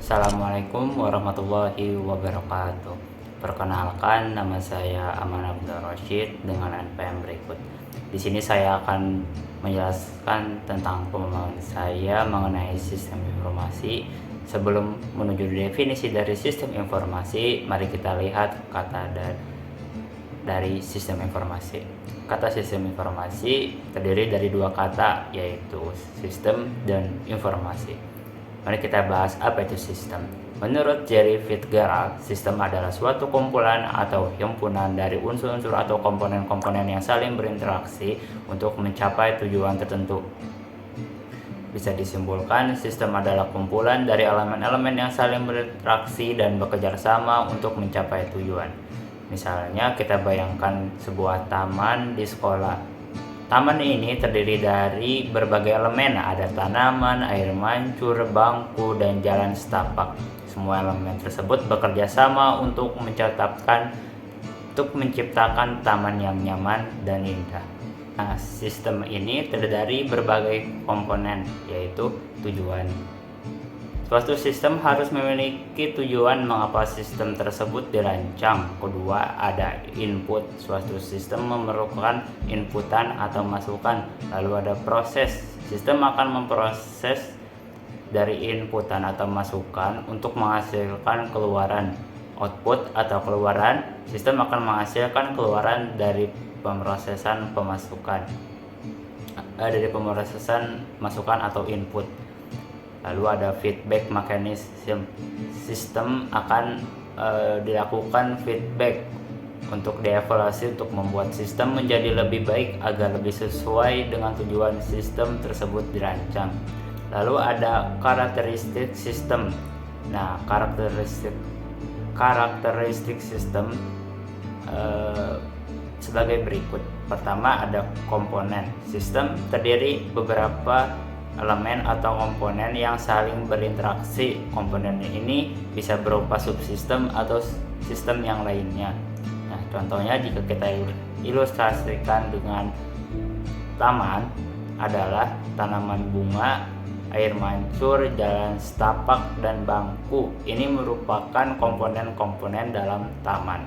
Assalamualaikum warahmatullahi wabarakatuh. Perkenalkan, nama saya Aman Abdul Rashid dengan NPM berikut. Di sini saya akan menjelaskan tentang pemahaman saya mengenai sistem informasi. Sebelum menuju definisi dari sistem informasi, mari kita lihat kata dari sistem informasi. Kata sistem informasi terdiri dari dua kata, yaitu sistem dan informasi. Mari kita bahas apa itu sistem. Menurut Jerry Fitzgerald, sistem adalah suatu kumpulan atau himpunan dari unsur-unsur atau komponen-komponen yang saling berinteraksi untuk mencapai tujuan tertentu. Bisa disimpulkan, sistem adalah kumpulan dari elemen-elemen yang saling berinteraksi dan bekerja sama untuk mencapai tujuan. Misalnya, kita bayangkan sebuah taman di sekolah. Taman ini terdiri dari berbagai elemen, ada tanaman, air mancur, bangku, dan jalan setapak. Semua elemen tersebut bekerja sama untuk menciptakan taman yang nyaman dan indah. Nah, sistem ini terdiri dari berbagai komponen, yaitu tujuan. Suatu sistem harus memiliki tujuan mengapa sistem tersebut dirancang. Kedua, ada input. Suatu sistem memerlukan inputan atau masukan. Lalu ada proses. Sistem akan memproses dari inputan atau masukan untuk menghasilkan keluaran. Output atau keluaran. Sistem akan menghasilkan keluaran dari pemrosesan masukan atau input. Lalu ada feedback mechanism. Sistem akan dilakukan feedback untuk dievaluasi untuk membuat sistem menjadi lebih baik agar lebih sesuai dengan tujuan sistem tersebut dirancang. Lalu ada karakteristik sistem. Nah, karakteristik sistem sebagai berikut. Pertama, ada komponen. Sistem terdiri beberapa elemen atau komponen yang saling berinteraksi. Komponen ini bisa berupa subsistem atau sistem yang lainnya. Nah, contohnya jika kita ilustrasikan dengan taman adalah tanaman bunga, air mancur, jalan setapak, dan bangku. Ini merupakan komponen-komponen dalam taman.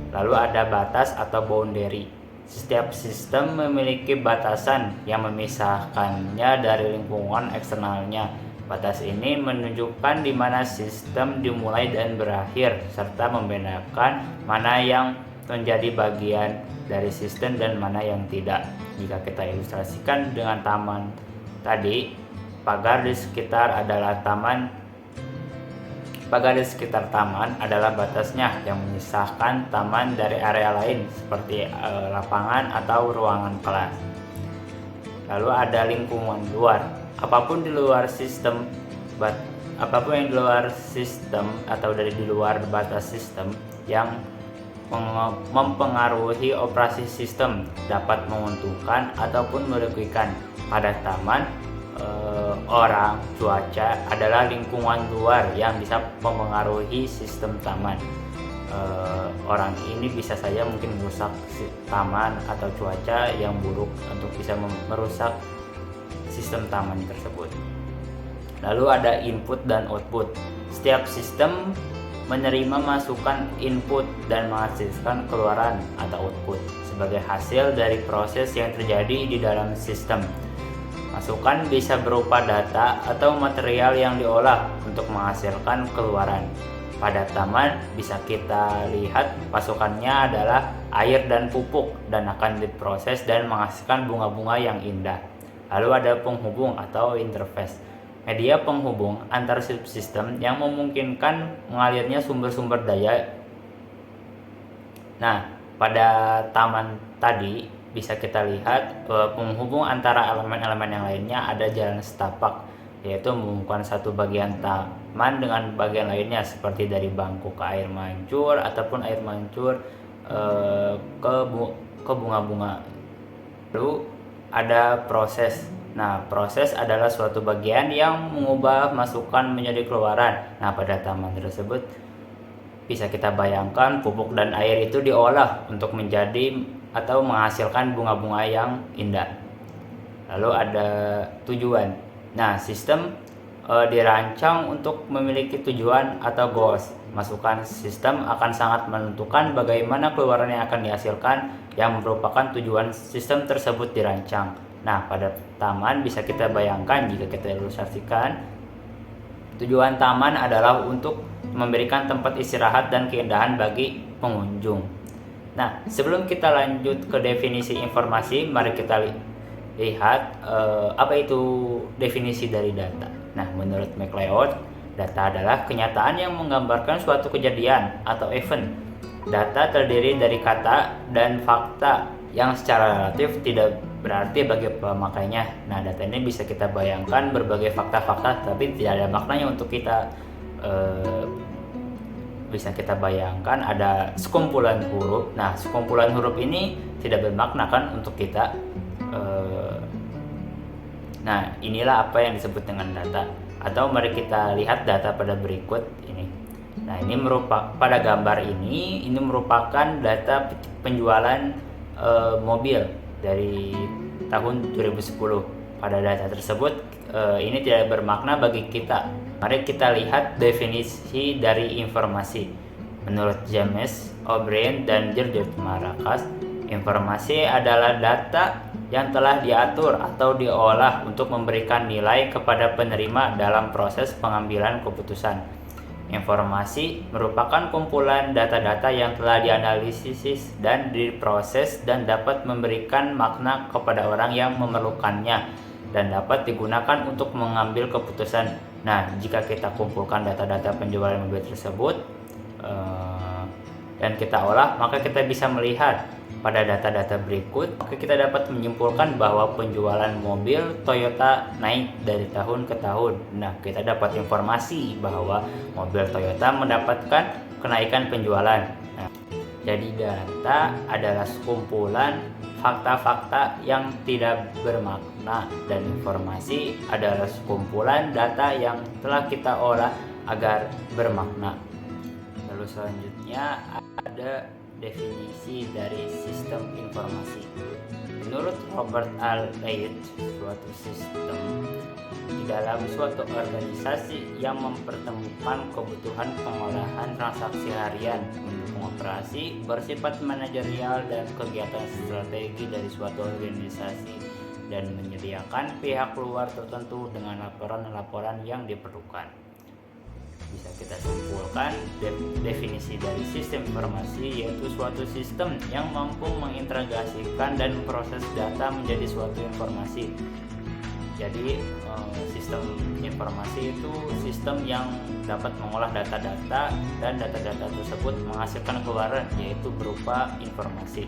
Lalu ada batas atau boundary. Setiap sistem memiliki batasan yang memisahkannya dari lingkungan eksternalnya. Batas ini menunjukkan di mana sistem dimulai dan berakhir, serta membedakan mana yang menjadi bagian dari sistem dan mana yang tidak. Jika kita ilustrasikan dengan taman tadi, pagar di sekitar taman adalah batasnya yang memisahkan taman dari area lain seperti lapangan atau ruangan kelas. Lalu ada lingkungan luar. Apapun yang di luar sistem atau dari di luar batas sistem yang mempengaruhi operasi sistem dapat menguntungkan ataupun merugikan. Pada taman, orang, cuaca adalah lingkungan luar yang bisa mempengaruhi sistem taman. Orang ini bisa saja mungkin merusak taman atau cuaca yang buruk untuk bisa merusak sistem taman tersebut. Lalu ada input dan output. Setiap sistem menerima masukan input dan menghasilkan keluaran atau output sebagai hasil dari proses yang terjadi di dalam sistem. Masukan bisa berupa data atau material yang diolah untuk menghasilkan keluaran. Pada taman bisa kita lihat masukannya adalah air dan pupuk dan akan diproses dan menghasilkan bunga-bunga yang indah. Lalu ada penghubung atau interface. Media penghubung antar subsistem yang memungkinkan mengalirnya sumber-sumber daya. Nah, pada taman tadi bisa kita lihat penghubung antara elemen-elemen yang lainnya ada jalan setapak, yaitu menghubungkan satu bagian taman dengan bagian lainnya seperti dari bangku ke air mancur ataupun air mancur ke bunga-bunga. Lalu ada proses. Nah, proses adalah suatu bagian yang mengubah masukan menjadi keluaran. Nah, pada taman tersebut bisa kita bayangkan pupuk dan air itu diolah untuk menjadi atau menghasilkan bunga-bunga yang indah. Lalu ada tujuan. Nah, sistem dirancang untuk memiliki tujuan atau goals. Masukan sistem akan sangat menentukan bagaimana keluaran yang akan dihasilkan yang merupakan tujuan sistem tersebut dirancang. Nah, pada taman bisa kita bayangkan jika kita ilustrasikan, tujuan taman adalah untuk memberikan tempat istirahat dan keindahan bagi pengunjung. Nah, sebelum kita lanjut ke definisi informasi, mari kita lihat apa itu definisi dari data. Nah, menurut MacLeod, data adalah kenyataan yang menggambarkan suatu kejadian atau event. Data terdiri dari kata dan fakta yang secara relatif tidak berarti bagi pemakainya. Nah, data ini bisa kita bayangkan berbagai fakta-fakta, tapi tidak ada maknanya untuk kita. Bisa kita bayangkan ada sekumpulan huruf. Nah, sekumpulan huruf ini tidak bermakna kan untuk kita. Nah, inilah apa yang disebut dengan data. Atau mari kita lihat data pada berikut ini. Nah, ini merupakan pada gambar ini merupakan data penjualan mobil dari tahun 2010. Pada data tersebut ini tidak bermakna bagi kita. Mari kita lihat definisi dari informasi. Menurut James O'Brien dan George Marcus, informasi adalah data yang telah diatur atau diolah untuk memberikan nilai kepada penerima dalam proses pengambilan keputusan. Informasi merupakan kumpulan data-data yang telah dianalisis dan diproses dan dapat memberikan makna kepada orang yang memerlukannya dan dapat digunakan untuk mengambil keputusan. Nah, jika kita kumpulkan data-data penjualan mobil tersebut dan kita olah, maka kita bisa melihat pada data-data berikut, maka kita dapat menyimpulkan bahwa penjualan mobil Toyota naik dari tahun ke tahun. Nah, kita dapat informasi bahwa mobil Toyota mendapatkan kenaikan penjualan. Nah, jadi data adalah sekumpulan fakta-fakta yang tidak bermakna dan informasi adalah sekumpulan data yang telah kita olah agar bermakna. Lalu selanjutnya ada definisi dari sistem informasi. Menurut Robert A. Leith, suatu sistem di dalam suatu organisasi yang mempertemukan kebutuhan pengolahan transaksi harian, mendukung operasi, bersifat manajerial dan kegiatan strategi dari suatu organisasi, dan menyediakan pihak luar tertentu dengan laporan-laporan yang diperlukan. Bisa kita simpulkan definisi dari sistem informasi yaitu suatu sistem yang mampu mengintegrasikan dan memproses data menjadi suatu informasi. Jadi sistem informasi itu sistem yang dapat mengolah data-data dan data-data tersebut menghasilkan keluaran yaitu berupa informasi.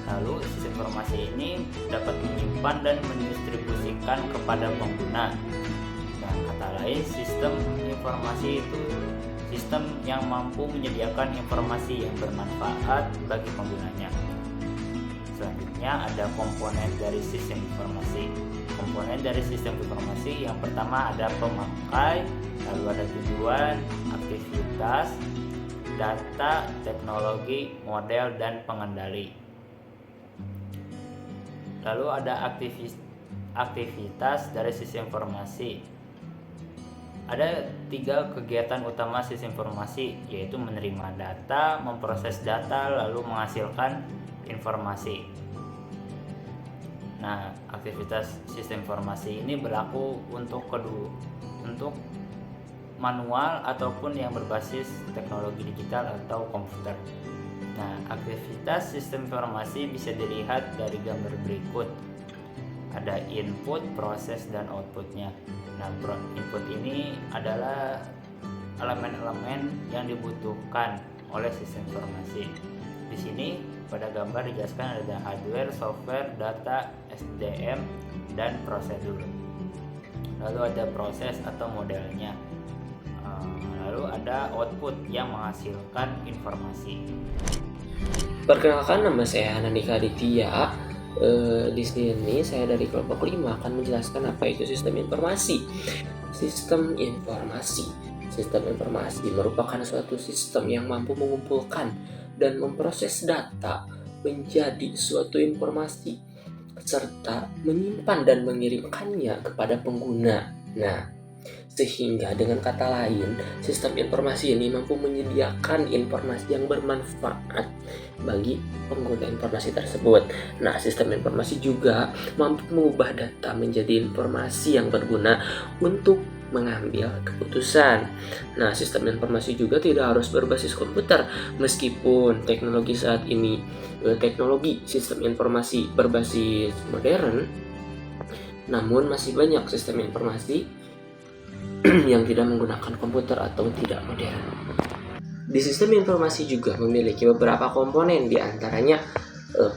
Lalu sistem informasi ini dapat menyimpan dan mendistribusikan kepada pengguna. Dengan kata lain, sistem informasi itu sistem yang mampu menyediakan informasi yang bermanfaat bagi penggunanya. Selanjutnya ada komponen dari sistem informasi. Komponen dari sistem informasi yang pertama ada pemakai, lalu ada tujuan, aktivitas, data, teknologi, model, dan pengendali. Lalu ada aktivitas dari sistem informasi. Ada 3 kegiatan utama sistem informasi, yaitu menerima data, memproses data, lalu menghasilkan informasi. Nah, aktivitas sistem informasi ini berlaku untuk manual ataupun yang berbasis teknologi digital atau komputer. Nah, aktivitas sistem informasi bisa dilihat dari gambar berikut. Ada input, proses, dan outputnya. Nah, input ini adalah elemen-elemen yang dibutuhkan oleh sistem informasi. Di sini pada gambar dijelaskan ada hardware, software, data, SDM, dan prosedur. Lalu ada proses atau modelnya. Lalu ada output yang menghasilkan informasi. Perkenalkan, nama saya Nandika Aditya. Di sini saya dari kelompok 5 akan menjelaskan apa itu sistem informasi. Sistem informasi merupakan suatu sistem yang mampu mengumpulkan dan memproses data menjadi suatu informasi. serta menyimpan dan mengirimkannya kepada pengguna. Nah, sehingga dengan kata lain, sistem informasi ini mampu menyediakan informasi yang bermanfaat bagi pengguna informasi tersebut. Nah, sistem informasi juga mampu mengubah data menjadi informasi yang berguna untuk mengambil keputusan. Nah, sistem informasi juga tidak harus berbasis komputer, meskipun teknologi saat ini, teknologi sistem informasi berbasis modern, namun masih banyak sistem informasi yang tidak menggunakan komputer atau tidak modern. Di sistem informasi juga memiliki beberapa komponen, diantaranya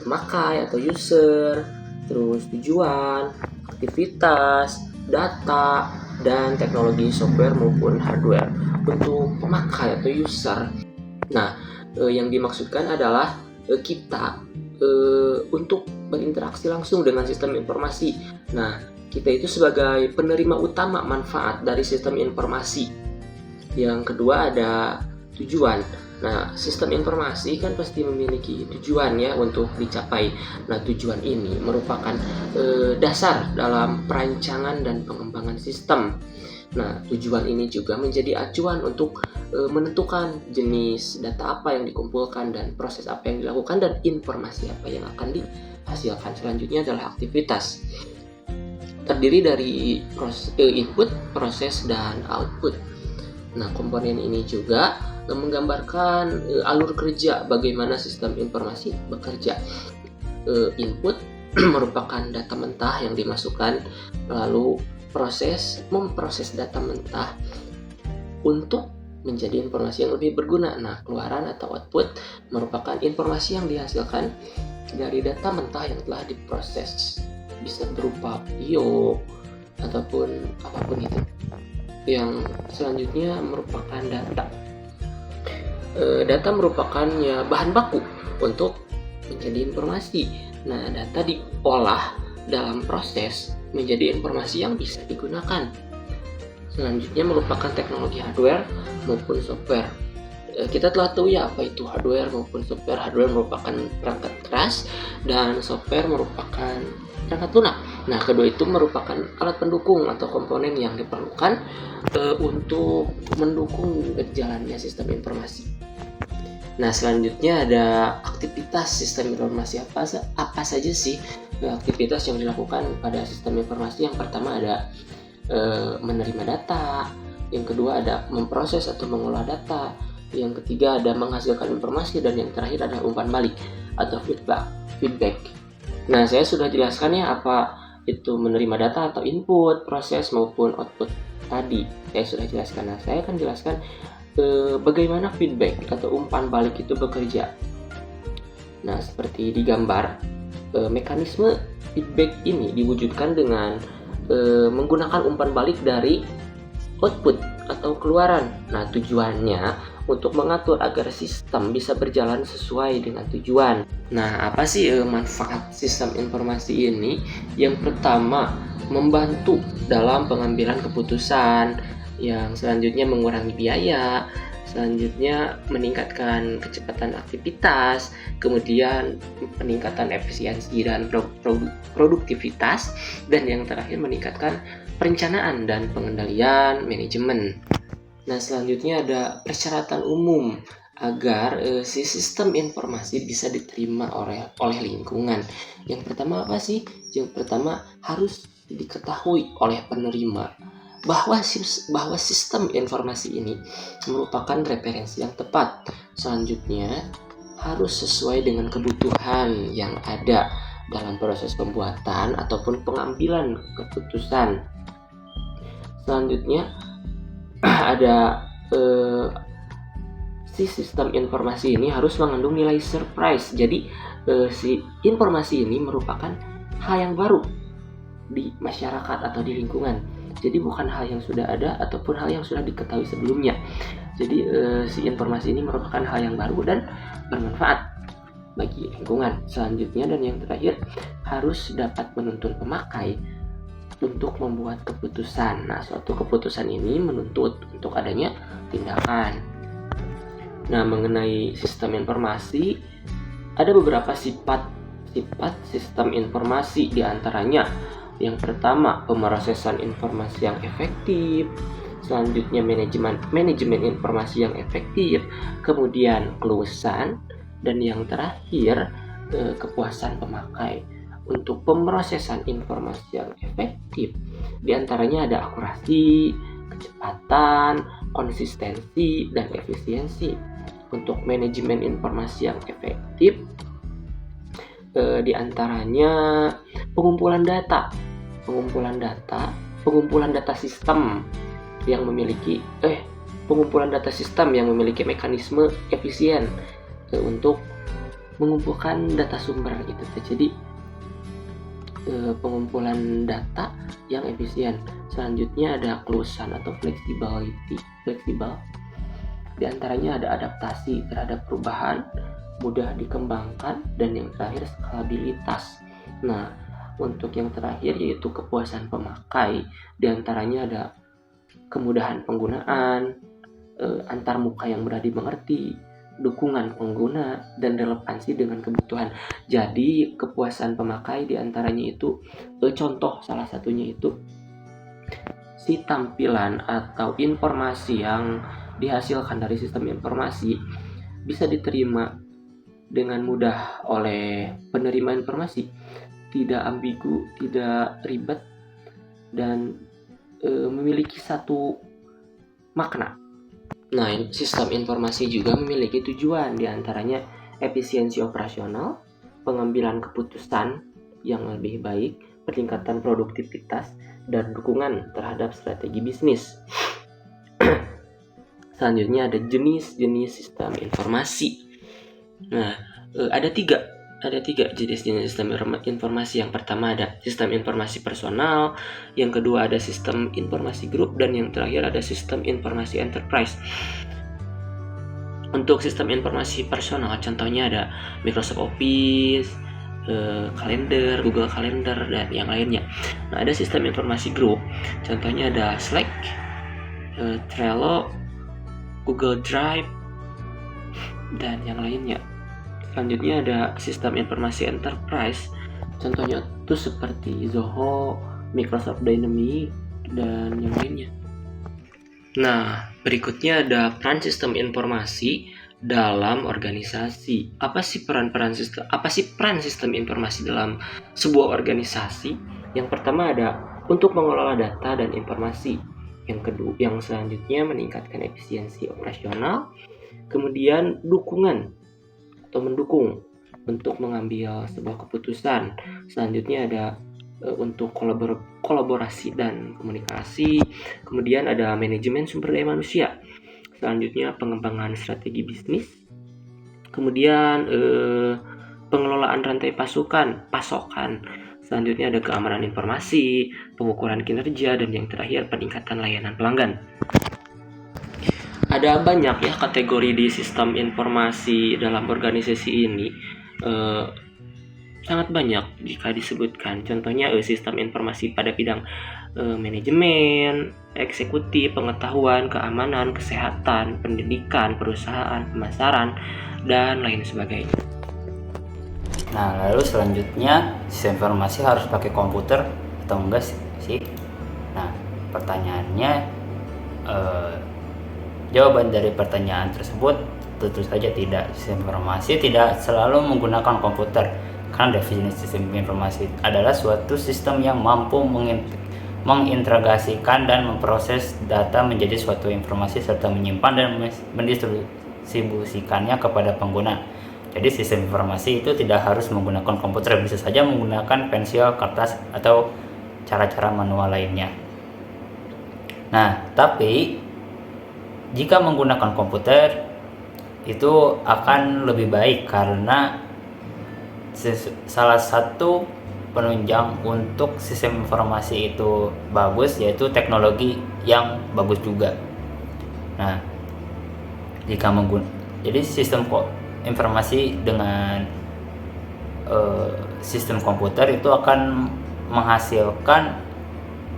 pemakai atau user, terus tujuan, aktivitas, data, dan teknologi software maupun hardware. Untuk pemakai atau user, nah yang dimaksudkan adalah kita untuk berinteraksi langsung dengan sistem informasi. Nah, kita itu sebagai penerima utama manfaat dari sistem informasi. Yang kedua ada tujuan. Nah, sistem informasi kan pasti memiliki tujuan ya untuk dicapai. Nah, tujuan ini merupakan dasar dalam perancangan dan pengembangan sistem. Nah, tujuan ini juga menjadi acuan untuk menentukan jenis data apa yang dikumpulkan dan proses apa yang dilakukan dan informasi apa yang akan dihasilkan. Selanjutnya adalah aktivitas. Terdiri dari input, proses, dan output. Nah, komponen ini juga menggambarkan alur kerja bagaimana sistem informasi bekerja. Input merupakan data mentah yang dimasukkan, lalu memproses data mentah untuk menjadi informasi yang lebih berguna. Nah, keluaran atau output merupakan informasi yang dihasilkan dari data mentah yang telah diproses. Bisa berupa video ataupun apapun itu. Yang selanjutnya merupakan data. Data merupakan bahan baku untuk menjadi informasi. Nah, data diolah dalam proses menjadi informasi yang bisa digunakan. Selanjutnya merupakan teknologi hardware maupun software. Kita telah tahu ya apa itu hardware maupun software. Hardware merupakan perangkat keras dan software merupakan perangkat lunak. Nah, kedua itu merupakan alat pendukung atau komponen yang diperlukan untuk mendukung berjalannya sistem informasi. Nah, selanjutnya ada aktivitas sistem informasi. Apa saja sih aktivitas yang dilakukan pada sistem informasi? Yang pertama ada menerima data, yang kedua ada memproses atau mengolah data, yang ketiga ada menghasilkan informasi, dan yang terakhir ada umpan balik atau feedback. Nah, saya sudah jelaskan ya apa itu menerima data atau input, proses maupun output tadi. Saya sudah jelaskan. Nah, saya akan jelaskan bagaimana feedback atau umpan balik itu bekerja. Nah, seperti di gambar, mekanisme feedback ini diwujudkan dengan menggunakan umpan balik dari output atau keluaran. Nah, tujuannya untuk mengatur agar sistem bisa berjalan sesuai dengan tujuan. Nah, apa sih manfaat sistem informasi ini? Yang pertama, membantu dalam pengambilan keputusan. Yang selanjutnya mengurangi biaya. Selanjutnya meningkatkan kecepatan aktivitas. Kemudian peningkatan efisiensi dan produktivitas. Dan yang terakhir meningkatkan perencanaan dan pengendalian manajemen. Nah, selanjutnya ada persyaratan umum agar si sistem informasi bisa diterima oleh lingkungan. Yang pertama apa sih? Yang pertama harus diketahui oleh penerima bahwa sistem informasi ini merupakan referensi yang tepat. Selanjutnya harus sesuai dengan kebutuhan yang ada dalam proses pembuatan ataupun pengambilan keputusan. Selanjutnya ada si sistem informasi ini harus mengandung nilai surprise. Jadi si informasi ini merupakan hal yang baru di masyarakat atau di lingkungan. Jadi bukan hal yang sudah ada ataupun hal yang sudah diketahui sebelumnya. Jadi si informasi ini merupakan hal yang baru dan bermanfaat bagi lingkungan. Selanjutnya dan yang terakhir harus dapat menuntun pemakai untuk membuat keputusan. Nah, suatu keputusan ini menuntut untuk adanya tindakan. Nah, mengenai sistem informasi, ada beberapa sifat sifat sistem informasi, diantaranya yang pertama pemrosesan informasi yang efektif, selanjutnya manajemen informasi yang efektif, kemudian keluasan, dan yang terakhir kepuasan pemakai. Untuk pemrosesan informasi yang efektif, diantaranya ada akurasi, kecepatan, konsistensi, dan efisiensi. Untuk manajemen informasi yang efektif, diantaranya pengumpulan data sistem yang memiliki mekanisme efisien untuk mengumpulkan data sumber itu. Jadi pengumpulan data yang efisien. Selanjutnya ada keluasan atau fleksibel. Di antaranya ada adaptasi terhadap perubahan, mudah dikembangkan, dan yang terakhir skalabilitas. Nah, untuk yang terakhir yaitu kepuasan pemakai, di antaranya ada kemudahan penggunaan, antarmuka yang mudah dimengerti, dukungan pengguna, dan relevansi dengan kebutuhan. Jadi kepuasan pemakai di antaranya itu contoh salah satunya itu si tampilan atau informasi yang dihasilkan dari sistem informasi bisa diterima dengan mudah oleh penerima informasi, tidak ambigu, tidak ribet, dan memiliki satu makna. Nah, sistem informasi juga memiliki tujuan, diantaranya efisiensi operasional, pengambilan keputusan yang lebih baik, peningkatan produktivitas, dan dukungan terhadap strategi bisnis. Selanjutnya ada jenis-jenis sistem informasi. Nah, ada tiga jenis-jenis sistem informasi. Yang pertama ada sistem informasi personal, yang kedua ada sistem informasi grup, dan yang terakhir ada sistem informasi enterprise. Untuk sistem informasi personal, contohnya ada Microsoft Office, kalender, Google Calendar, dan yang lainnya. Nah, ada sistem informasi grup, contohnya ada Slack, Trello, Google Drive, dan yang lainnya. Selanjutnya ada sistem informasi enterprise, contohnya itu seperti Zoho, Microsoft Dynamics, dan yang lainnya. Nah, berikutnya ada peran sistem informasi dalam organisasi. Apa sih peran sistem informasi dalam sebuah organisasi? Yang pertama ada untuk mengelola data dan informasi. Yang selanjutnya meningkatkan efisiensi operasional. Kemudian mendukung untuk mengambil sebuah keputusan. Selanjutnya ada untuk kolaborasi dan komunikasi. Kemudian ada manajemen sumber daya manusia. Selanjutnya pengembangan strategi bisnis. Kemudian pengelolaan rantai pasokan. Selanjutnya ada keamanan informasi, pengukuran kinerja, dan yang terakhir peningkatan layanan pelanggan. Ada banyak ya kategori di sistem informasi dalam organisasi ini, sangat banyak jika disebutkan. Contohnya sistem informasi pada bidang manajemen, eksekutif, pengetahuan, keamanan, kesehatan, pendidikan, perusahaan, pemasaran, dan lain sebagainya. Nah, lalu selanjutnya sistem informasi harus pakai komputer atau enggak sih? Nah, pertanyaannya jawaban dari pertanyaan tersebut tentu saja tidak. Sistem informasi tidak selalu menggunakan komputer, karena definisi sistem informasi adalah suatu sistem yang mampu mengintegrasikan dan memproses data menjadi suatu informasi serta menyimpan dan mendistribusikannya kepada pengguna. Jadi sistem informasi itu tidak harus menggunakan komputer, bisa saja menggunakan pensil, kertas, atau cara-cara manual lainnya. Nah, tapi jika menggunakan komputer itu akan lebih baik, karena salah satu penunjang untuk sistem informasi itu bagus yaitu teknologi yang bagus juga. Nah, jadi sistem informasi dengan sistem komputer itu akan menghasilkan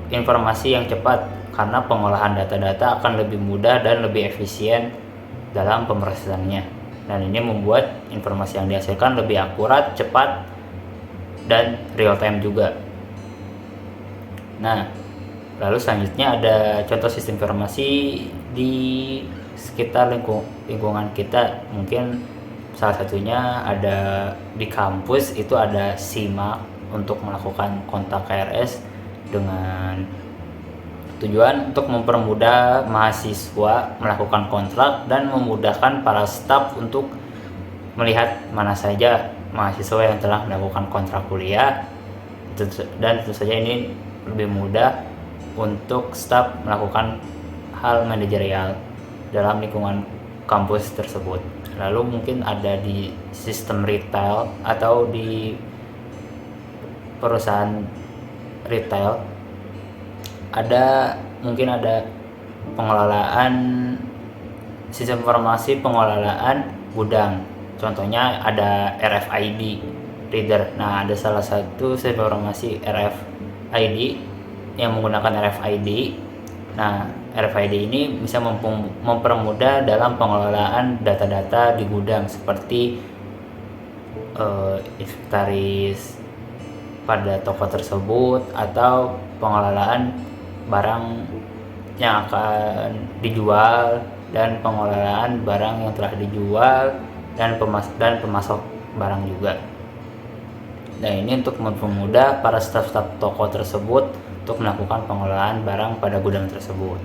informasi yang cepat, karena pengolahan data-data akan lebih mudah dan lebih efisien dalam pemrosesannya. Dan ini membuat informasi yang dihasilkan lebih akurat, cepat, dan real time juga. Nah, lalu selanjutnya ada contoh sistem informasi di sekitar lingkungan kita. Mungkin salah satunya ada di kampus, itu ada SIMA untuk melakukan kontak KRS dengan tujuan untuk mempermudah mahasiswa melakukan kontrak dan memudahkan para staf untuk melihat mana saja mahasiswa yang telah melakukan kontrak kuliah, dan tentu saja ini lebih mudah untuk staf melakukan hal manajerial dalam lingkungan kampus tersebut. Lalu mungkin ada di sistem retail atau di perusahaan retail, mungkin ada pengelolaan sistem informasi pengelolaan gudang. Contohnya ada RFID reader. Nah, ada salah satu sistem informasi RFID yang menggunakan RFID. Nah, RFID ini bisa mempermudah dalam pengelolaan data-data di gudang seperti inventaris pada toko tersebut atau pengelolaan barang yang akan dijual dan pengelolaan barang yang telah dijual dan pemasok barang juga. Nah, ini untuk mempermudah para staf-staf toko tersebut untuk melakukan pengelolaan barang pada gudang tersebut.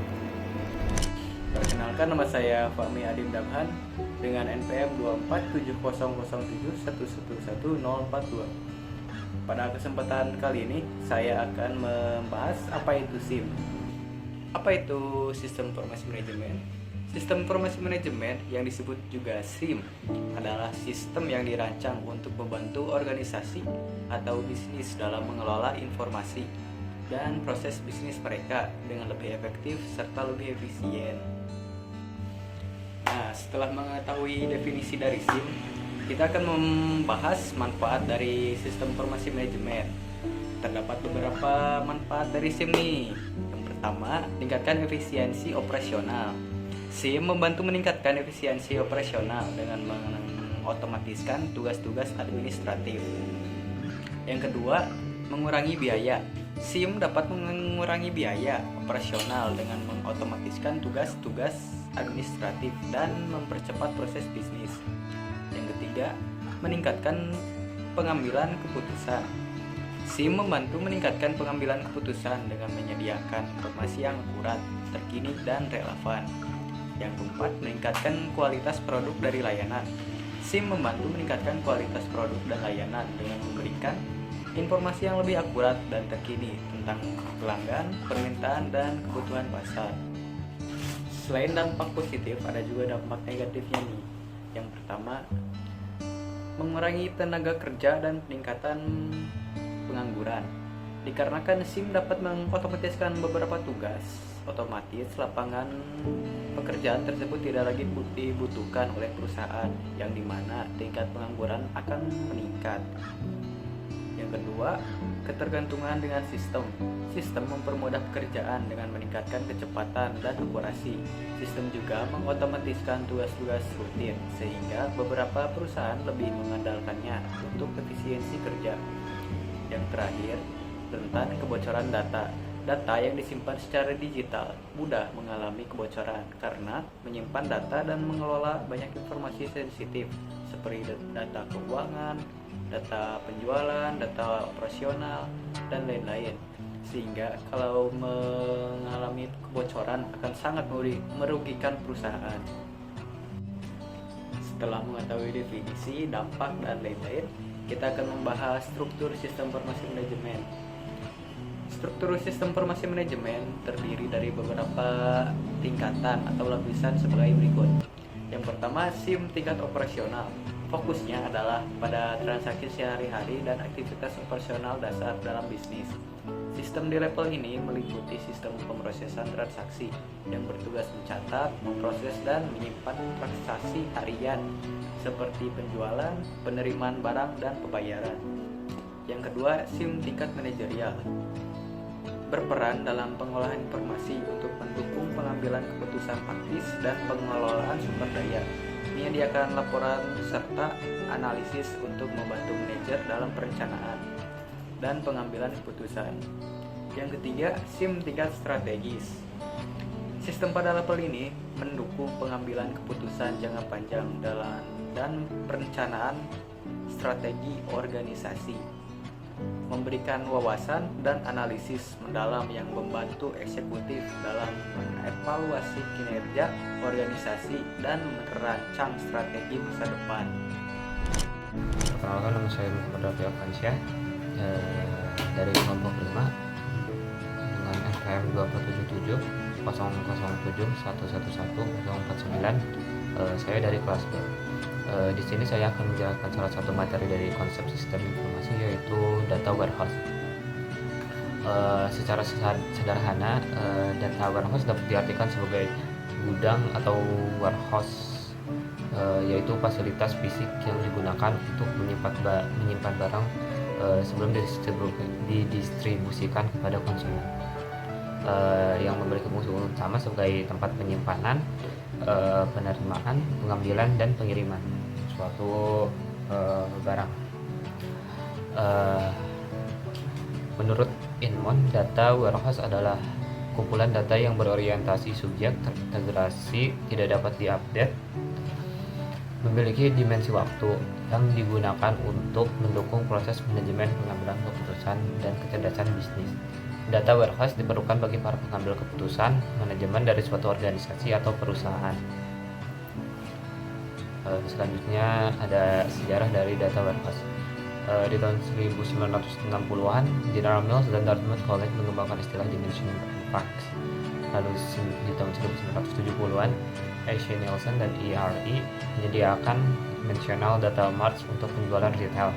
Perkenalkan, nama saya Fahmi Adim Dabhan dengan NPM 2470011111042. Pada kesempatan kali ini saya akan membahas apa itu SIM. Apa itu Sistem Informasi Manajemen? Sistem Informasi Manajemen yang disebut juga SIM adalah sistem yang dirancang untuk membantu organisasi atau bisnis dalam mengelola informasi dan proses bisnis mereka dengan lebih efektif serta lebih efisien. Nah, setelah mengetahui definisi dari SIM, kita akan membahas manfaat dari sistem informasi manajemen. Terdapat beberapa manfaat dari SIM nih. Yang pertama, meningkatkan efisiensi operasional. SIM membantu meningkatkan efisiensi operasional dengan mengotomatiskan tugas-tugas administratif. Yang kedua, mengurangi biaya. SIM dapat mengurangi biaya operasional dengan mengotomatiskan tugas-tugas administratif dan mempercepat proses bisnis. Yang ketiga, meningkatkan pengambilan keputusan. SIM membantu meningkatkan pengambilan keputusan dengan menyediakan informasi yang akurat, terkini, dan relevan. Yang keempat, meningkatkan kualitas produk dari layanan. SIM membantu meningkatkan kualitas produk dan layanan dengan memberikan informasi yang lebih akurat dan terkini tentang pelanggan, permintaan, dan kebutuhan pasar. Selain dampak positif, ada juga dampak negatifnya nih. Yang pertama, mengurangi tenaga kerja dan peningkatan pengangguran. Dikarenakan SIM dapat mengotomatiskan beberapa tugas, otomatis lapangan pekerjaan tersebut tidak lagi dibutuhkan oleh perusahaan, yang dimana tingkat pengangguran akan meningkat. Yang kedua, ketergantungan dengan sistem. Sistem mempermudah pekerjaan dengan meningkatkan kecepatan dan akurasi. Sistem juga mengotomatiskan tugas-tugas rutin, sehingga beberapa perusahaan lebih mengandalkannya untuk efisiensi kerja. Yang terakhir, rentan kebocoran data. Data yang disimpan secara digital mudah mengalami kebocoran karena menyimpan data dan mengelola banyak informasi sensitif seperti data keuangan, data penjualan, data operasional, dan lain-lain. Sehingga kalau mengalami kebocoran akan sangat merugikan perusahaan. Setelah mengetahui definisi, dampak, dan lain-lain, kita akan membahas struktur sistem informasi manajemen. Struktur sistem informasi manajemen terdiri dari beberapa tingkatan atau lapisan sebagai berikut. Yang pertama, SIM tingkat operasional. Fokusnya adalah pada transaksi sehari-hari dan aktivitas operasional dasar dalam bisnis. Sistem di level ini meliputi sistem pemrosesan transaksi yang bertugas mencatat, memproses, dan menyimpan transaksi harian seperti penjualan, penerimaan barang, dan pembayaran. Yang kedua, SIM tingkat manajerial. Berperan dalam pengolahan informasi untuk mendukung pengambilan keputusan taktis dan pengelolaan sumber daya. Menyediakan laporan serta analisis untuk membantu manajer dalam perencanaan. dan pengambilan keputusan. Yang ketiga, SIM tingkat strategis. Sistem pada level ini mendukung pengambilan keputusan jangka panjang dan perencanaan strategi organisasi, memberikan wawasan dan analisis mendalam yang membantu eksekutif dalam mengevaluasi kinerja organisasi dan merancang strategi masa depan. Perkenalkan, nama saya Muhammad Rafi Alfansyah dari kelompok 5 dengan NPM 2477 007 111 049. Saya dari kelas B. Di sini saya akan menjelaskan salah satu materi dari konsep sistem informasi, yaitu data warehouse. Secara sederhana, data warehouse dapat diartikan sebagai gudang atau warehouse, yaitu fasilitas fisik yang digunakan untuk menyimpan barang sebelum didistribusikan kepada konsumen, yang memiliki fungsi utama sebagai tempat penyimpanan, penerimaan, pengambilan, dan pengiriman suatu barang. Menurut Inmon, data warehouse adalah kumpulan data yang berorientasi subjek, terintegrasi, tidak dapat diupdate, memiliki dimensi waktu, yang digunakan untuk mendukung proses manajemen, pengambilan keputusan, dan kecerdasan bisnis. Data warehouse diperlukan bagi para pengambil keputusan manajemen dari suatu organisasi atau perusahaan. Selanjutnya ada sejarah dari data warehouse. Di tahun 1960-an, General Mills dan Dartmouth College mengembangkan istilah dimensional facts. Lalu di tahun 1970-an, H.C. Nielsen dan ERE menyediakan dimensional data marts untuk penjualan retail.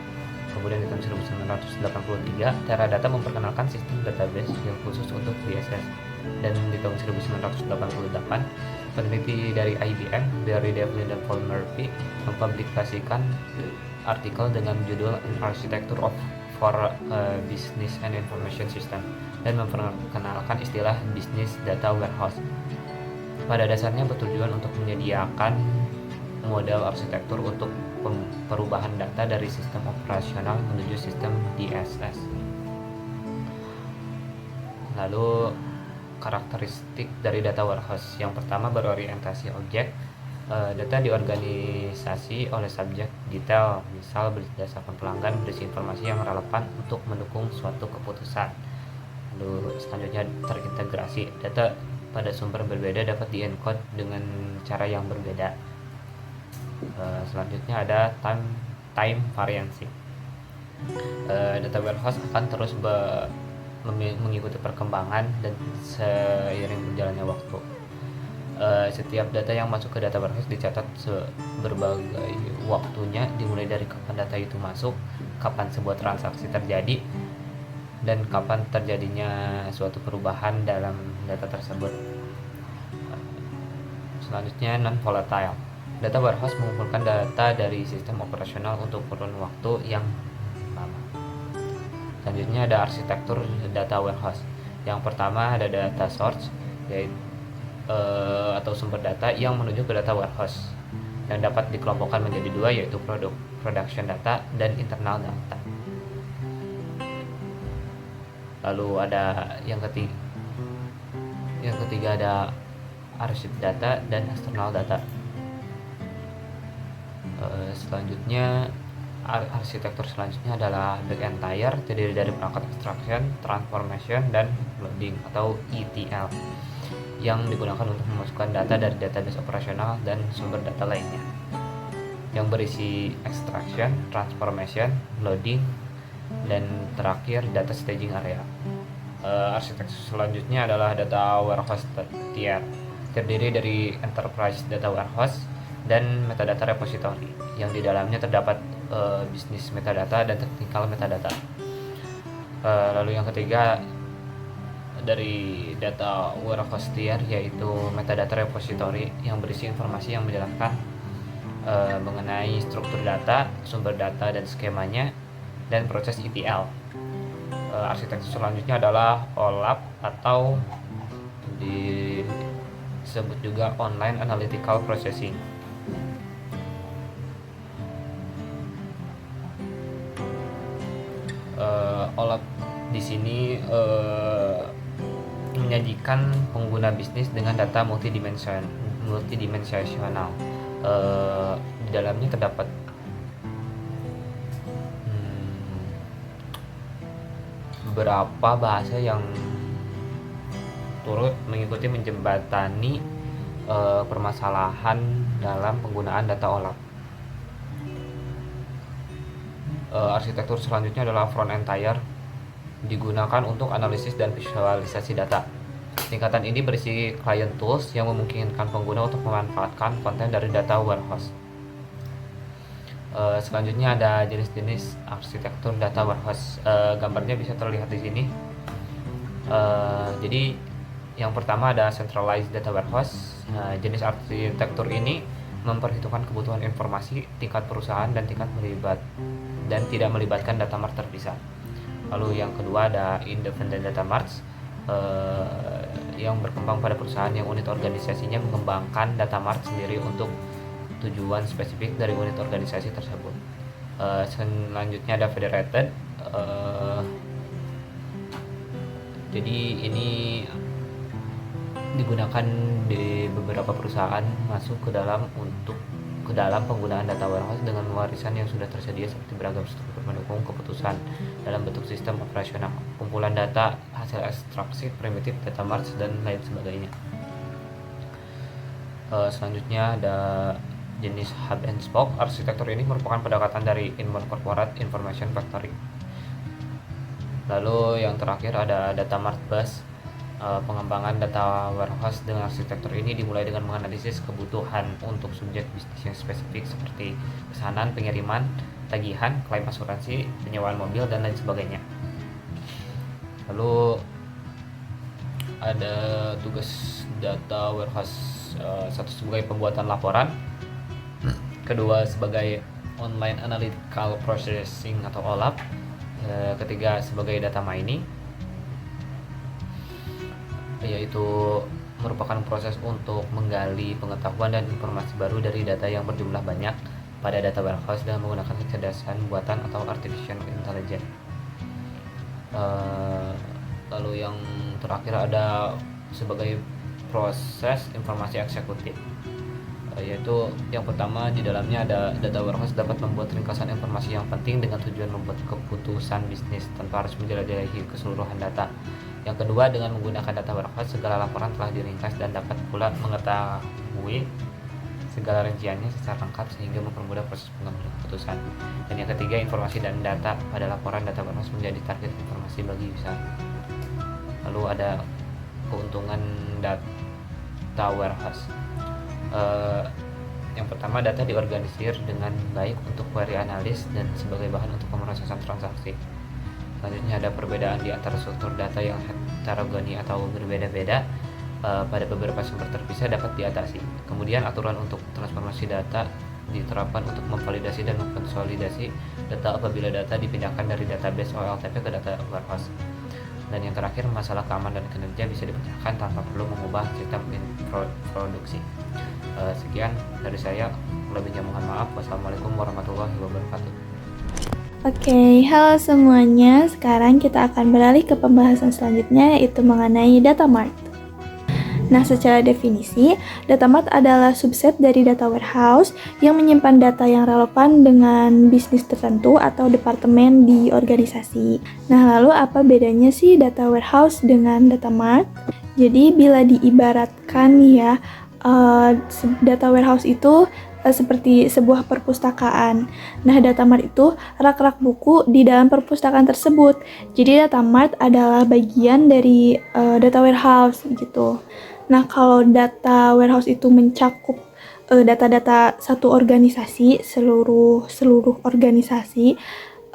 Kemudian di tahun 1983, Teradata memperkenalkan sistem database yang khusus untuk DSS. Dan di tahun 1988, peneliti dari IBM, Barry Devlin dan Paul Murphy, mempublikasikan artikel dengan judul An Architecture for Business and Information System dan memperkenalkan istilah Business Data Warehouse. Pada dasarnya bertujuan untuk menyediakan model arsitektur untuk perubahan data dari sistem operasional menuju sistem DSS. Lalu karakteristik dari data warehouse. Yang pertama, berorientasi objek. Data diorganisasi oleh subjek detail, misal berdasarkan pelanggan, berisi informasi yang relevan untuk mendukung suatu keputusan. Lalu selanjutnya, terintegrasi. Data pada sumber berbeda dapat di-encode dengan cara yang berbeda. Selanjutnya ada time variancy. Data warehouse akan terus mengikuti perkembangan dan seiring berjalannya waktu. Setiap data yang masuk ke data warehouse dicatat berbagai waktunya, dimulai dari kapan data itu masuk, kapan sebuah transaksi terjadi, dan kapan terjadinya suatu perubahan dalam data tersebut. Selanjutnya, non-volatile. Data warehouse mengumpulkan data dari sistem operasional untuk kurun waktu yang lama. Selanjutnya ada arsitektur data warehouse. Yang pertama ada data source, yaitu atau sumber data yang menuju ke data warehouse, yang dapat dikelompokkan menjadi dua, yaitu production data dan internal data. Lalu ada yang ketiga ada arsip data dan eksternal data. Selanjutnya, arsitektur selanjutnya adalah backend tier, terdiri dari perangkat extraction, transformation, dan loading atau ETL, yang digunakan untuk memasukkan data dari database operasional dan sumber data lainnya, yang berisi extraction, transformation, loading, dan terakhir data staging area. Arsitektur selanjutnya adalah data warehouse tier, terdiri dari enterprise data warehouse dan metadata repository, yang di dalamnya terdapat bisnis metadata dan technical metadata. Lalu yang ketiga dari data warehouse tier, yaitu metadata repository, yang berisi informasi yang menjelaskan mengenai struktur data, sumber data dan skemanya, dan proses ETL. Arsitektur selanjutnya adalah OLAP atau disebut juga Online Analytical Processing. OLAP di sini menyajikan pengguna bisnis dengan data multidimensional. Di dalamnya terdapat beberapa bahasa yang turut mengikuti menjembatani permasalahan dalam penggunaan data OLAP. Arsitektur selanjutnya adalah front-end tier, digunakan untuk analisis dan visualisasi data. Tingkatan ini berisi client tools yang memungkinkan pengguna untuk memanfaatkan konten dari data warehouse. Selanjutnya ada jenis-jenis arsitektur data warehouse. Gambarnya bisa terlihat di sini. Jadi yang pertama ada centralized data warehouse. Jenis arsitektur ini memperhitungkan kebutuhan informasi tingkat perusahaan dan tidak melibatkan data mart terpisah. Lalu yang kedua ada independent data marts, yang berkembang pada perusahaan yang unit organisasinya mengembangkan data mart sendiri untuk tujuan spesifik dari unit organisasi tersebut. Selanjutnya ada federated. Jadi ini digunakan di beberapa perusahaan masuk ke dalam penggunaan data warehouse dengan warisan yang sudah tersedia seperti beragam struktur pendukung keputusan dalam bentuk sistem operasional, kumpulan data, hasil ekstraksi, primitif, data marts, dan lain sebagainya. Selanjutnya ada jenis hub and spoke. Arsitektur ini merupakan pendekatan dari inbound corporate information factory. Lalu yang terakhir ada data mart bus. Pengembangan data warehouse dengan arsitektur ini dimulai dengan menganalisis kebutuhan untuk subjek bisnis yang spesifik seperti pesanan, pengiriman, tagihan, klaim asuransi, penyewaan mobil, dan lain sebagainya. Lalu ada tugas data warehouse, satu sebagai pembuatan laporan, kedua sebagai online analytical processing atau OLAP, ketiga sebagai data mining, yaitu merupakan proses untuk menggali pengetahuan dan informasi baru dari data yang berjumlah banyak pada data warehouse dengan menggunakan kecerdasan buatan atau artificial intelligence. Lalu yang terakhir ada sebagai proses informasi eksekutif, yaitu yang pertama di dalamnya ada data warehouse dapat membuat ringkasan informasi yang penting dengan tujuan membuat keputusan bisnis tanpa harus menjelajahi keseluruhan data. Yang kedua, dengan menggunakan data warehouse segala laporan telah diringkas dan dapat pula mengetahui segala rinciannya secara lengkap sehingga mempermudah proses pengambilan keputusan. Dan yang ketiga, informasi dan data pada laporan data warehouse menjadi target informasi bagi usaha. Lalu ada keuntungan data warehouse. Yang pertama, data diorganisir dengan baik untuk query analis dan sebagai bahan untuk pemrosesan transaksi. Selanjutnya ada perbedaan di antara struktur data yang heterogeni atau berbeda-beda pada beberapa sumber terpisah dapat diatasi. Kemudian aturan untuk transformasi data diterapkan untuk memvalidasi dan mengkonsolidasi data apabila data dipindahkan dari database OLTP ke data warehouse. Dan yang terakhir, masalah keamanan dan kinerja bisa dipecahkan tanpa perlu mengubah sistem produksi. Sekian dari saya, lebihnya mohon maaf. Wassalamualaikum warahmatullahi wabarakatuh. Oke, halo semuanya. Sekarang kita akan beralih ke pembahasan selanjutnya, yaitu mengenai data mart. Nah, secara definisi, data mart adalah subset dari data warehouse yang menyimpan data yang relevan dengan bisnis tertentu atau departemen di organisasi. Nah, lalu apa bedanya sih data warehouse dengan data mart? Jadi, bila diibaratkan ya, data warehouse itu seperti sebuah perpustakaan. Nah, data mart itu rak-rak buku di dalam perpustakaan tersebut. Jadi data mart adalah bagian dari data warehouse gitu. Nah, kalau data warehouse itu mencakup data-data satu organisasi, seluruh organisasi.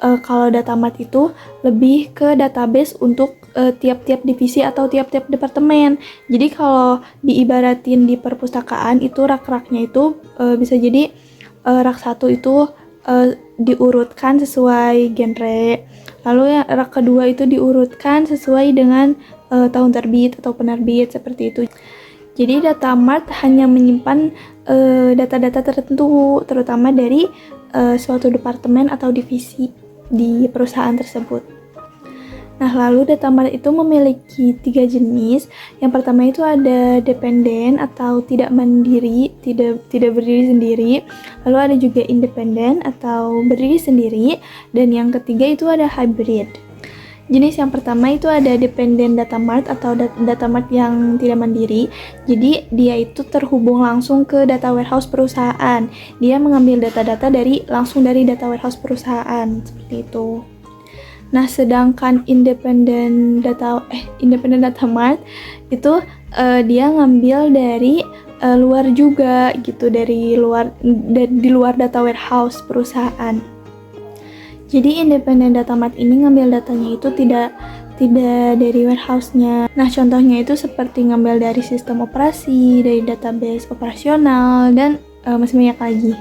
Kalau data mart itu lebih ke database untuk tiap-tiap divisi atau tiap-tiap departemen. Jadi kalau diibaratin di perpustakaan itu rak-raknya itu bisa jadi rak satu itu diurutkan sesuai genre. Lalu yang rak kedua itu diurutkan sesuai dengan tahun terbit atau penerbit, seperti itu. Jadi data mart hanya menyimpan data-data tertentu, terutama dari suatu departemen atau divisi di perusahaan tersebut. Nah, lalu data mart itu memiliki 3 jenis. Yang pertama itu ada dependen atau tidak mandiri, tidak berdiri sendiri. Lalu ada juga independen atau berdiri sendiri. Dan yang ketiga itu ada hybrid. Jenis yang pertama itu ada dependent data mart atau data mart yang tidak mandiri. Jadi dia itu terhubung langsung ke data warehouse perusahaan. Dia mengambil data-data langsung dari data warehouse perusahaan, seperti itu. Nah, sedangkan independent data mart itu dia ngambil dari luar juga gitu, di luar data warehouse perusahaan. Jadi independent data mart ini ngambil datanya itu tidak dari warehouse-nya. Nah, contohnya itu seperti ngambil dari sistem operasi, dari database operasional, dan masih banyak lagi.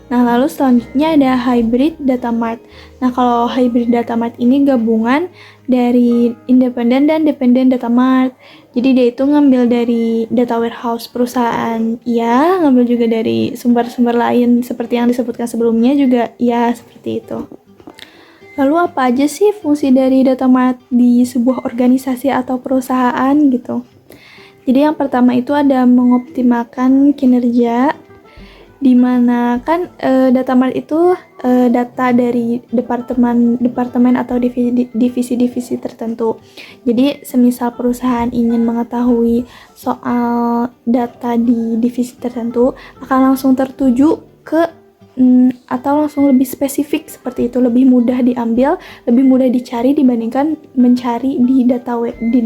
Nah, lalu selanjutnya ada hybrid data mart. Nah, kalau hybrid data mart ini gabungan dari independent dan dependent data mart. Jadi dia itu ngambil dari data warehouse perusahaan, ya, ngambil juga dari sumber-sumber lain seperti yang disebutkan sebelumnya juga, ya, seperti itu. Lalu apa aja sih fungsi dari data mart di sebuah organisasi atau perusahaan gitu? Jadi yang pertama itu ada mengoptimalkan kinerja, di mana kan data mart itu data dari departemen atau divisi-divisi tertentu. Jadi semisal perusahaan ingin mengetahui soal data di divisi tertentu, akan langsung tertuju ke atau langsung lebih spesifik seperti itu, lebih mudah diambil, lebih mudah dicari dibandingkan mencari di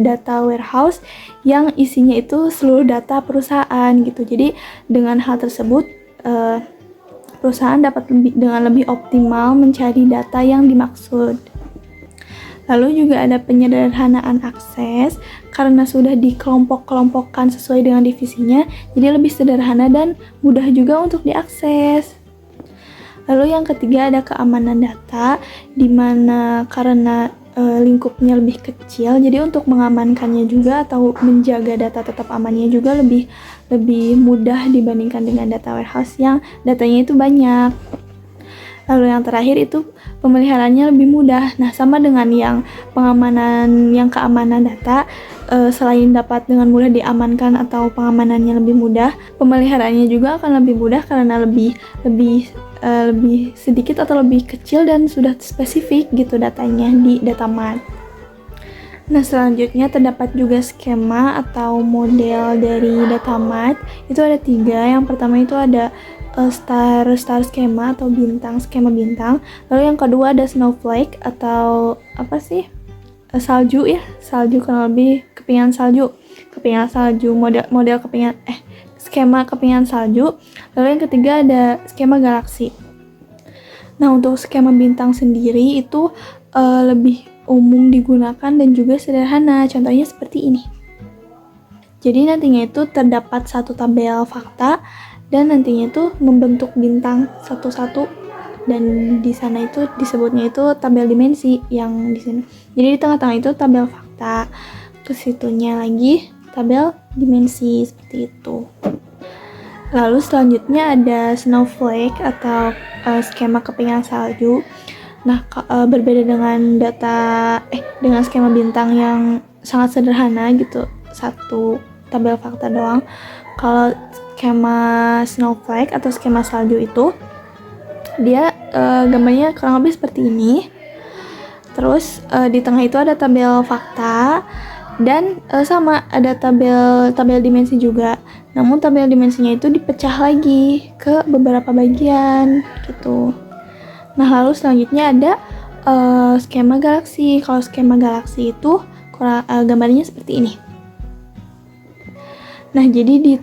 data warehouse yang isinya itu seluruh data perusahaan gitu. Jadi dengan hal tersebut perusahaan dapat dengan lebih optimal mencari data yang dimaksud. Lalu juga ada penyederhanaan akses karena sudah dikelompok-kelompokkan sesuai dengan divisinya, jadi lebih sederhana dan mudah juga untuk diakses. Lalu yang ketiga ada keamanan data, di mana karena lingkupnya lebih kecil, jadi untuk mengamankannya juga atau menjaga data tetap amannya juga lebih mudah dibandingkan dengan data warehouse yang datanya itu banyak. Lalu yang terakhir itu pemeliharaannya lebih mudah. Nah, sama dengan yang keamanan data, selain dapat dengan mudah diamankan atau pengamanannya lebih mudah, pemeliharaannya juga akan lebih mudah karena lebih sedikit atau lebih kecil dan sudah spesifik gitu datanya di data mart. Nah, selanjutnya terdapat juga skema atau model dari data mart. Itu ada 3. Yang pertama itu ada star skema atau skema bintang. Lalu yang kedua ada snowflake atau apa sih? Salju ya, salju kurang lebih kepingan salju, model skema kepingan salju. Lalu yang ketiga ada skema galaksi. Nah, untuk skema bintang sendiri itu lebih umum digunakan dan juga sederhana. Contohnya seperti ini. Jadi nantinya itu terdapat satu tabel fakta dan nantinya itu membentuk bintang satu-satu, dan di sana itu disebutnya itu tabel dimensi yang di sini. Jadi di tengah-tengah itu tabel fakta, ke situnya lagi tabel dimensi seperti itu. Lalu selanjutnya ada snowflake atau skema kepingan salju. Nah, berbeda dengan dengan skema bintang yang sangat sederhana gitu, satu tabel fakta doang. Kalau skema snowflake atau skema salju itu dia gambarnya kurang lebih seperti ini. Terus di tengah itu ada tabel fakta dan sama ada tabel dimensi juga. Namun tabel dimensinya itu dipecah lagi ke beberapa bagian gitu. Nah, lalu selanjutnya ada skema galaksi. Kalau skema galaksi itu gambarnya seperti ini. Nah, jadi di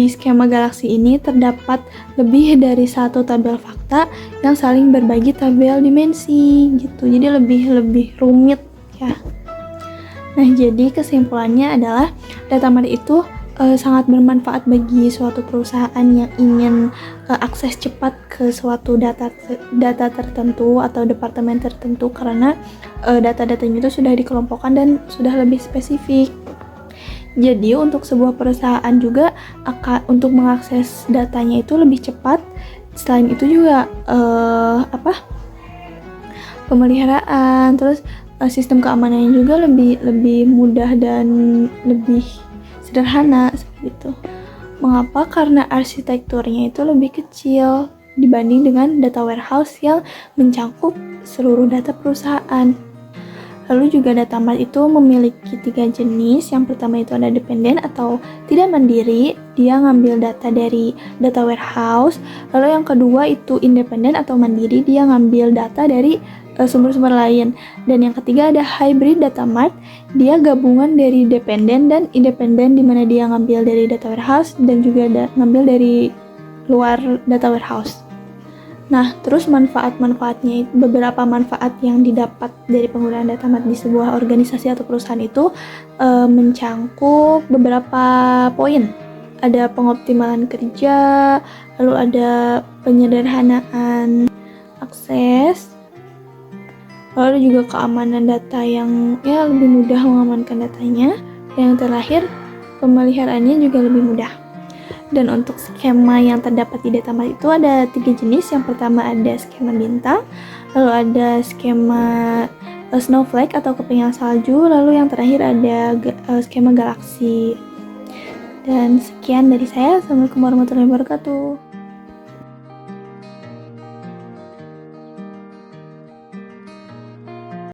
skema galaksi ini terdapat lebih dari satu tabel fakta yang saling berbagi tabel dimensi gitu. Jadi lebih rumit ya. Nah, jadi kesimpulannya adalah data mart itu sangat bermanfaat bagi suatu perusahaan yang ingin akses cepat ke suatu data tertentu atau departemen tertentu, karena data-datanya itu sudah dikelompokkan dan sudah lebih spesifik. Jadi untuk sebuah perusahaan juga untuk mengakses datanya itu lebih cepat. Selain itu juga pemeliharaan, terus sistem keamanannya juga lebih mudah dan lebih sederhana seperti itu. Mengapa? Karena arsitekturnya itu lebih kecil dibanding dengan data warehouse yang mencakup seluruh data perusahaan. Lalu juga data mart itu memiliki 3 jenis. Yang pertama itu ada dependen atau tidak mandiri, dia ngambil data dari data warehouse. Lalu yang kedua itu independen atau mandiri, dia ngambil data dari sumber-sumber lain. Dan yang ketiga ada hybrid data mart, dia gabungan dari dependen dan independen, di mana dia ngambil dari data warehouse dan juga ngambil dari luar data warehouse. Nah, terus manfaat-manfaatnya, beberapa manfaat yang didapat dari penggunaan data mart di sebuah organisasi atau perusahaan itu mencangkup beberapa poin. Ada pengoptimalan kerja, lalu ada penyederhanaan akses, lalu juga keamanan data yang lebih mudah mengamankan datanya. Dan yang terakhir, pemeliharaannya juga lebih mudah. Dan untuk skema yang terdapat di data mart itu ada 3 jenis. Yang pertama ada skema bintang, lalu ada skema snowflake atau kepingan salju, lalu yang terakhir ada skema galaksi. Dan sekian dari saya. Assalamualaikum warahmatullahi wabarakatuh.